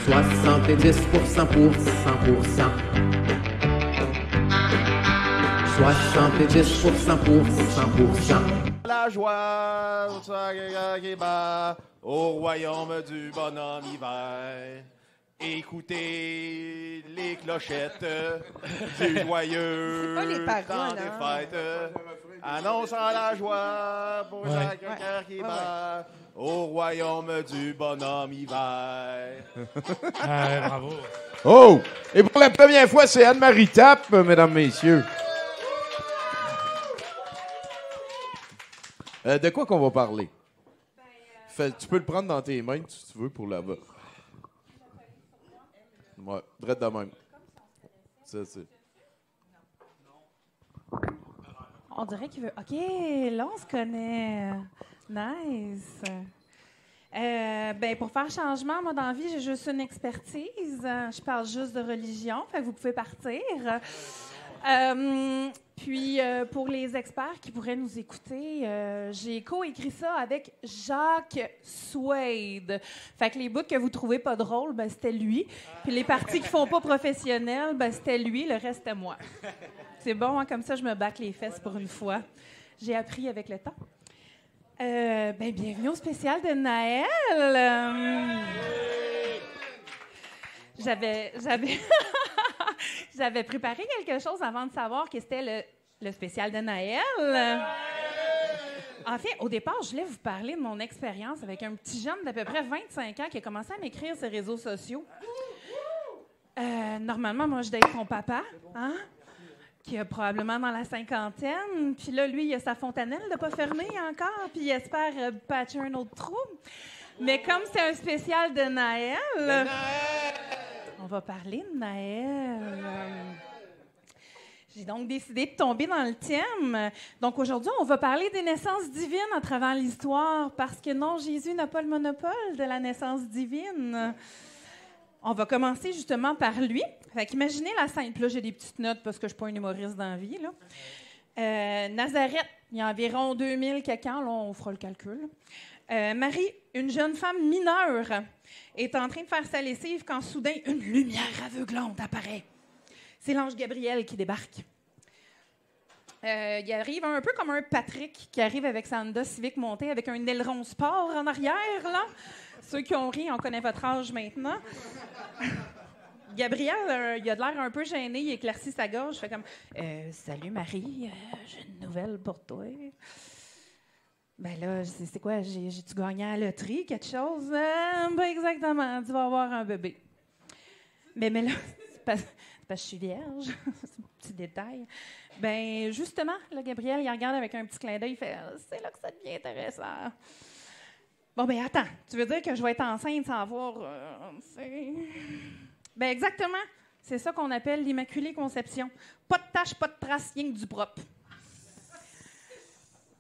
70% pour 100%. 70% pour 100%. La joie qui bat au royaume du bonhomme hiver. Écoutez les clochettes du joyeux C'est pas les paroles, temps des fêtes. Annonçant la joie pour chaque cœur qui bat au royaume du bonhomme hiver. Bravo. Oh! Et pour la première fois, c'est Anne-Marie Tappe, mesdames, messieurs. De quoi qu'on va parler? Tu peux le prendre dans tes mains, si tu veux, pour là-bas. Ouais, drette de même. Ça, c'est... On dirait qu'il veut... OK, là, on se connaît. Nice. Pour faire changement, moi, dans la vie, j'ai juste une expertise. Je parle juste de religion, fait que vous pouvez partir. Pour les experts qui pourraient nous écouter, j'ai coécrit ça avec Jacques Suède. Fait que les bouts que vous trouvez pas drôles, c'était lui. Puis les parties qui font pas professionnels, c'était lui. Le reste, c'était moi. C'est bon, hein? Comme ça, je me bâcle les fesses pour une fois. J'ai appris avec le temps. Bienvenue au spécial de Naël. J'avais préparé quelque chose avant de savoir que c'était le spécial de Naël. En fait, au départ, je voulais vous parler de mon expérience avec un petit jeune d'à peu près 25 ans qui a commencé à m'écrire sur les réseaux sociaux. Normalement, moi, je date son papa, hein? Qui est probablement dans la cinquantaine. Puis là, lui, il a sa fontanelle de pas fermer encore, puis il espère patcher un autre trou. Mais comme c'est un spécial de Naël, on va parler de Naël. J'ai donc décidé de tomber dans le thème. Donc aujourd'hui, on va parler des naissances divines à travers l'histoire, parce que non, Jésus n'a pas le monopole de la naissance divine. On va commencer justement par lui. Fait qu'imaginez la scène. Puis là, j'ai des petites notes parce que je ne suis pas une humoriste dans la vie, là. Nazareth, il y a environ 2000 quelques ans, là, on fera le calcul. Marie, une jeune femme mineure, est en train de faire sa lessive quand soudain, une lumière aveuglante apparaît. C'est l'ange Gabriel qui débarque. Il arrive un peu comme un Patrick qui arrive avec sa Honda Civic montée avec un aileron sport en arrière, là. Ceux qui ont ri, on connaît votre âge maintenant. Gabriel, il a de l'air un peu gêné, il éclaircit sa gorge, il fait comme « Salut Marie, j'ai une nouvelle pour toi. » Ben là, c'est quoi, j'ai-tu gagné à la loterie, quelque chose? Pas exactement, tu vas avoir un bébé. Mais là, c'est parce que je suis vierge, c'est un petit détail. Ben justement, là, Gabriel, il regarde avec un petit clin d'œil, il fait « C'est là que ça devient intéressant. » Bon, ben attends, tu veux dire que je vais être enceinte sans avoir... Ben exactement, c'est ça qu'on appelle l'Immaculée Conception. Pas de tache, pas de trace, rien que du propre.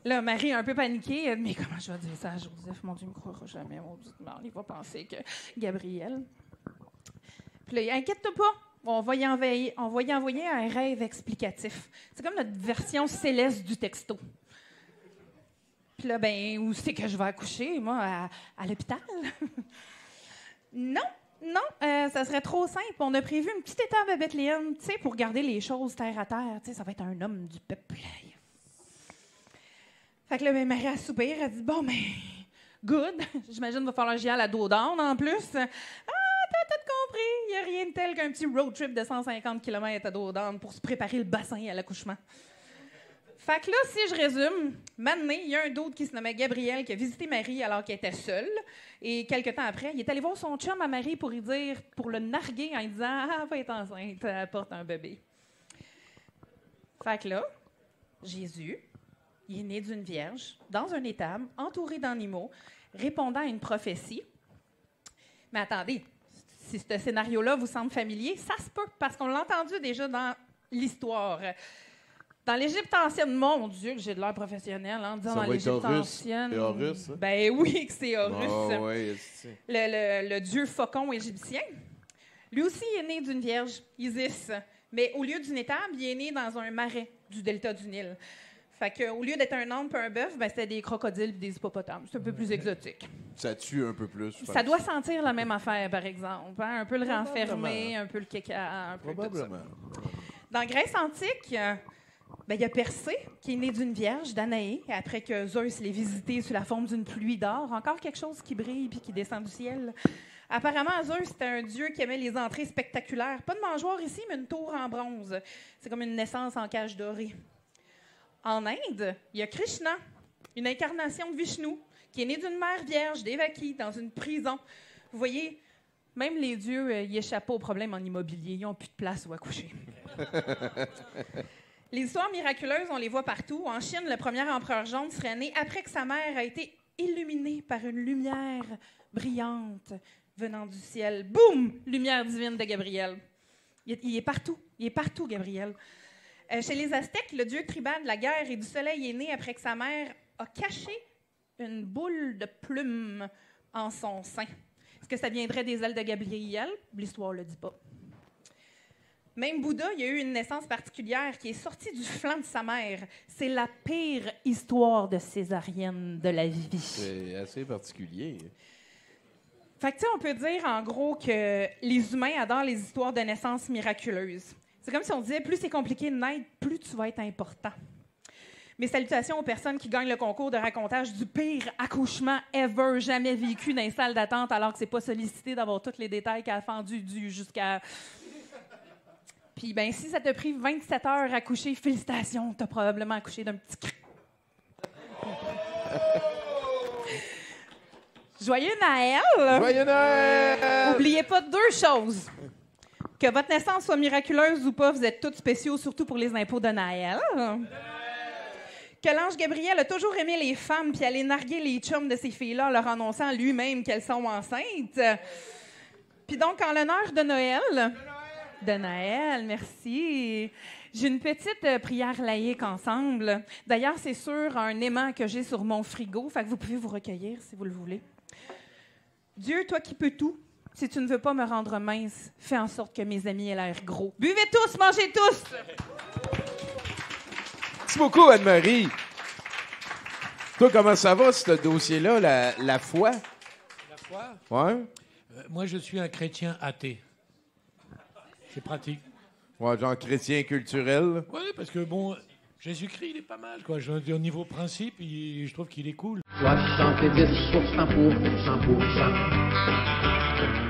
Là, Marie, un peu paniquée, mais comment je vais dire ça à Joseph? Mon Dieu, il ne me croira jamais, mon Dieu, il va penser que Gabriel... Puis là, inquiète-toi pas, on va y envoyer un rêve explicatif. C'est comme notre version céleste du texto. Puis là, ben, où c'est que je vais accoucher, moi, à l'hôpital? Non, ça serait trop simple. On a prévu une petite étape à Bethléem, tu sais, pour garder les choses terre à terre. Tu sais, ça va être un homme du peuple. Fait que là, ben, Marie, elle soupire, elle dit, bon, ben, good. J'imagine qu'il va falloir que j'y aille à dos down en plus. Ah, t'as tout compris. Il n'y a rien de tel qu'un petit road trip de 150 km à dos down pour se préparer le bassin à l'accouchement. Fait que là, si je résume, maintenant, il y a un d'autre qui se nommait Gabriel qui a visité Marie alors qu'elle était seule. Et quelque temps après, il est allé voir son chum à Marie pour le narguer en lui disant « Ah, elle va être enceinte, elle porte un bébé. » Fait que là, Jésus, il est né d'une vierge, dans un étable, entouré d'animaux, répondant à une prophétie. Mais attendez, si ce scénario-là vous semble familier, ça se peut, parce qu'on l'a entendu déjà dans l'histoire. Dans l'Égypte ancienne, mon Dieu, que j'ai de l'air professionnel, en disant dans l'Égypte ancienne. C'est Horus, hein? Ben oui, que c'est Horus. Oh, ouais, le dieu faucon égyptien. Lui aussi, il est né d'une vierge, Isis. Mais au lieu d'une étable, il est né dans un marais du delta du Nil. Fait que, au lieu d'être un âne puis un bœuf, ben, c'était des crocodiles et des hippopotames. C'est un peu plus exotique. Ça tue un peu plus. je Ça pense. doit sentir la même affaire, par exemple. Hein? Un peu le renfermé, Probablement. un peu le caca, un peu tout ça. Probablement. Dans Grèce antique, ben, il y a Persée, qui est né d'une vierge, Danaé, après que Zeus l'ait visité sous la forme d'une pluie d'or. Encore quelque chose qui brille puis qui descend du ciel. Apparemment, Zeus, c'était un dieu qui aimait les entrées spectaculaires. Pas de mangeoire ici, mais une tour en bronze. C'est comme une naissance en cage dorée. En Inde, il y a Krishna, une incarnation de Vishnu, qui est né d'une mère vierge, Devaki, dans une prison. Vous voyez, même les dieux, ils échappent pas aux problèmes en immobilier. Ils n'ont plus de place où accoucher. Les histoires miraculeuses, on les voit partout. En Chine, le premier empereur jaune serait né après que sa mère a été illuminée par une lumière brillante venant du ciel. Boum! Lumière divine de Gabriel. Il est partout. Il est partout, Gabriel. Chez les Aztèques, le dieu tribal de la guerre et du soleil est né après que sa mère a caché une boule de plumes en son sein. Est-ce que ça viendrait des ailes de Gabriel? L'histoire ne le dit pas. Même Bouddha, il y a eu une naissance particulière qui est sortie du flanc de sa mère. C'est la pire histoire de césarienne de la vie. C'est assez particulier. Fait que, tu sais, on peut dire, en gros, que les humains adorent les histoires de naissance miraculeuses. C'est comme si on disait, plus c'est compliqué de naître, plus tu vas être important. Mes salutations aux personnes qui gagnent le concours de racontage du pire accouchement ever jamais vécu dans une salle d'attente, alors que c'est pas sollicité d'avoir tous les détails qu'elle a fendu jusqu'à... Puis, ben, si ça t'a pris 27 heures à accoucher, félicitations, t'as probablement accouché d'un petit cri. Joyeux Noël! Joyeux Noël! Oubliez pas deux choses. Que votre naissance soit miraculeuse ou pas, vous êtes tous spéciaux, surtout pour les impôts de Noël. Que l'ange Gabriel a toujours aimé les femmes puis aller narguer les chums de ces filles-là en leur annonçant lui-même qu'elles sont enceintes. Puis donc, en l'honneur de Noël... De Noël, merci. J'ai une petite prière laïque ensemble. D'ailleurs, c'est sur un aimant que j'ai sur mon frigo, fait que vous pouvez vous recueillir si vous le voulez. Dieu, toi qui peux tout, si tu ne veux pas me rendre mince, fais en sorte que mes amis aient l'air gros. Buvez tous, mangez tous! Merci beaucoup, Anne-Marie. Toi, comment ça va, ce dossier-là, la foi? La foi? Ouais? Moi, je suis un chrétien athée. C'est pratique. Ouais, genre chrétien culturel. Oui, parce que, bon, Jésus-Christ, il est pas mal, quoi. Au niveau principe, je trouve qu'il est cool. 70% pour 100%.